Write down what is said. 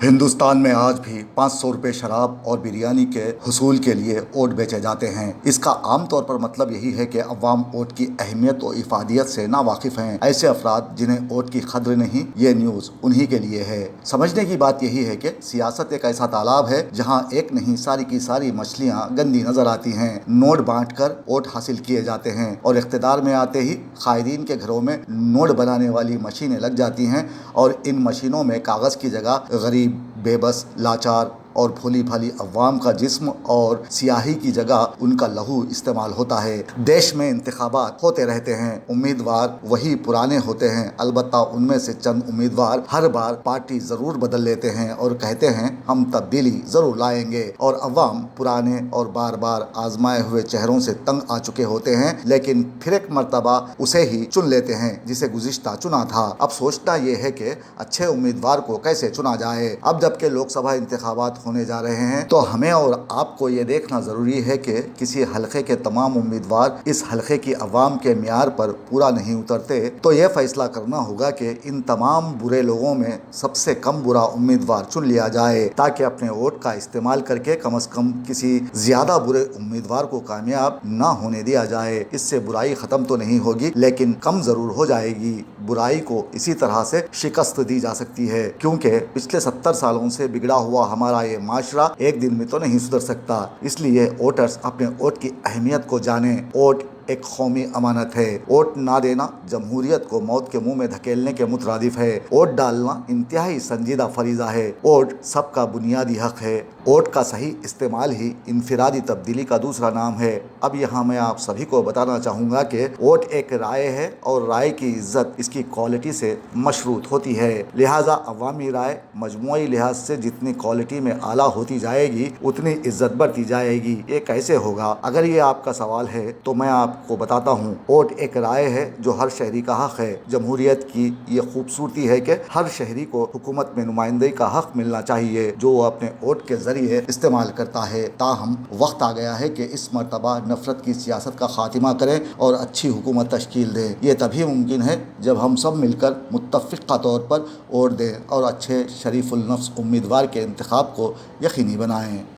ہندوستان میں آج بھی 500 روپے شراب اور بریانی کے حصول کے لیے ووٹ بیچے جاتے ہیں۔ اس کا عام طور پر مطلب یہی ہے کہ عوام ووٹ کی اہمیت و افادیت سے ناواقف ہیں۔ ایسے افراد جنہیں ووٹ کی قدر نہیں، یہ نیوز انہی کے لیے ہے۔ سمجھنے کی بات یہی ہے کہ سیاست ایک ایسا تالاب ہے جہاں ایک نہیں ساری کی ساری مچھلیاں گندی نظر آتی ہیں۔ نوٹ بانٹ کر ووٹ حاصل کیے جاتے ہیں اور اقتدار میں آتے ہی قائدین کے گھروں میں نوٹ بنانے والی مشینیں لگ جاتی ہیں اور ان مشینوں میں کاغذ کی جگہ غریب، بے بس، لاچار اور بھولی بھالی عوام کا جسم اور سیاہی کی جگہ ان کا لہو استعمال ہوتا ہے۔ دیش میں انتخابات ہوتے رہتے ہیں، امیدوار وہی پرانے ہوتے ہیں، البتہ ان میں سے چند امیدوار ہر بار پارٹی ضرور بدل لیتے ہیں اور کہتے ہیں ہم تبدیلی ضرور لائیں گے، اور عوام پرانے اور بار بار آزمائے ہوئے چہروں سے تنگ آ چکے ہوتے ہیں، لیکن پھر ایک مرتبہ اسے ہی چن لیتے ہیں جسے گزشتہ چنا تھا۔ اب سوچنا یہ ہے کہ اچھے امیدوار کو کیسے چنا جائے۔ اب جبکہ لوک سبھا انتخابات ہونے جا رہے ہیں تو ہمیں اور آپ کو یہ دیکھنا ضروری ہے کہ کسی حلقے کے تمام امیدوار اس حلقے کی عوام کے معیار پر پورا نہیں اترتے تو یہ فیصلہ کرنا ہوگا کہ ان تمام برے لوگوں میں سب سے کم برا امیدوار چن لیا جائے، تاکہ اپنے ووٹ کا استعمال کر کے کم از کم کسی زیادہ برے امیدوار کو کامیاب نہ ہونے دیا جائے۔ اس سے برائی ختم تو نہیں ہوگی لیکن کم ضرور ہو جائے گی۔ برائی کو اسی طرح سے شکست دی جا سکتی ہے، کیونکہ پچھلے 70 سالوں سے بگڑا ہوا ہمارا یہ معاشرہ ایک دن میں تو نہیں سدھر سکتا۔ اس لیے ووٹرز اپنے ووٹ کی اہمیت کو جانیں۔ ووٹ ایک قومی امانت ہے۔ ووٹ نہ دینا جمہوریت کو موت کے منہ میں دھکیلنے کے مترادف ہے۔ ووٹ ڈالنا انتہائی سنجیدہ فریضہ ہے۔ ووٹ سب کا بنیادی حق ہے۔ ووٹ کا صحیح استعمال ہی انفرادی تبدیلی کا دوسرا نام ہے۔ اب یہاں میں آپ سبھی کو بتانا چاہوں گا کہ ووٹ ایک رائے ہے اور رائے کی عزت اس کی کوالٹی سے مشروط ہوتی ہے، لہٰذا عوامی رائے مجموعی لحاظ سے جتنی کوالٹی میں اعلیٰ ہوتی جائے گی اتنی عزت بڑھتی جائے گی۔ یہ کیسے ہوگا؟ اگر یہ آپ کا سوال ہے تو میں آپ کو بتاتا ہوں۔ ووٹ ایک رائے ہے جو ہر شہری کا حق ہے۔ جمہوریت کی یہ خوبصورتی ہے کہ ہر شہری کو حکومت میں نمائندگی کا حق ملنا چاہیے جو وہ اپنے ووٹ کے ذریعے استعمال کرتا ہے۔ تاہم وقت آ گیا ہے کہ اس مرتبہ نفرت کی سیاست کا خاتمہ کریں اور اچھی حکومت تشکیل دیں۔ یہ تبھی ممکن ہے جب ہم سب مل کر متفقہ طور پر ووٹ دیں اور اچھے شریف النفس امیدوار کے انتخاب کو یقینی بنائیں۔